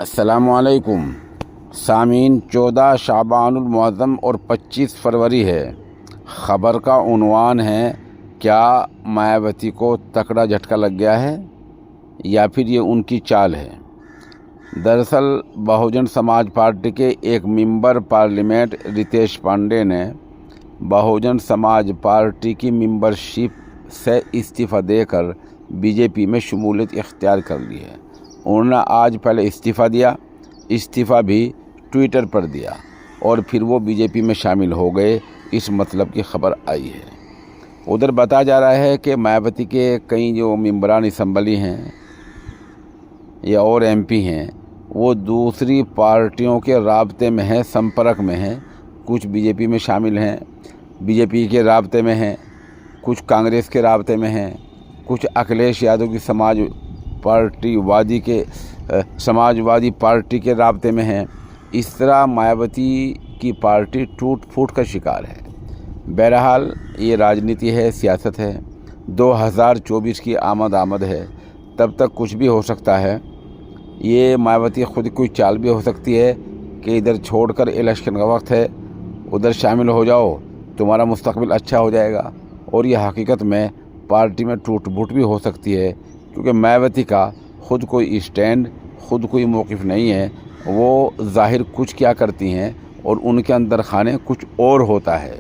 अस्सलामुअलैकुम सामीन। 14 शाबानुल मुअज़्ज़म और 25 फरवरी है। ख़बर का उन्वान है, क्या मायावती को तकड़ा झटका लग गया है या फिर ये उनकी चाल है। दरअसल बहुजन समाज पार्टी के एक मेंबर पार्लियामेंट रितेश पांडे ने बहुजन समाज पार्टी की मेंबरशिप से इस्तीफ़ा देकर बीजेपी में शमूलियत इख्तियार कर ली है। उन्होंने आज पहले इस्तीफ़ा भी ट्विटर पर दिया और फिर वो बीजेपी में शामिल हो गए, इस मतलब की खबर आई है। उधर बताया जा रहा है कि मायावती के कई जो मेंबरान असम्बली हैं या और एमपी हैं, वो दूसरी पार्टियों के राब्ते में हैं, संपर्क में हैं। कुछ बीजेपी में शामिल हैं, बीजेपी के राब्ते में हैं, कुछ कांग्रेस के राब्ते में हैं, कुछ अखिलेश यादव की समाजवादी पार्टी के राब्ते में हैं। इस तरह मायावती की पार्टी टूट फूट का शिकार है। बहरहाल ये राजनीति है, सियासत है। 2024 की आमद है, तब तक कुछ भी हो सकता है। ये मायावती खुद कोई चाल भी हो सकती है कि इधर छोड़कर इलेक्शन का वक्त है, उधर शामिल हो जाओ, तुम्हारा मुस्तकबिल अच्छा हो जाएगा। और ये हकीकत में पार्टी में टूट फूट भी हो सकती है, क्योंकि मायावती का खुद कोई स्टैंड, खुद कोई मौक़िफ़ नहीं है। वो ज़ाहिर कुछ क्या करती हैं और उनके अंदर खाने कुछ और होता है।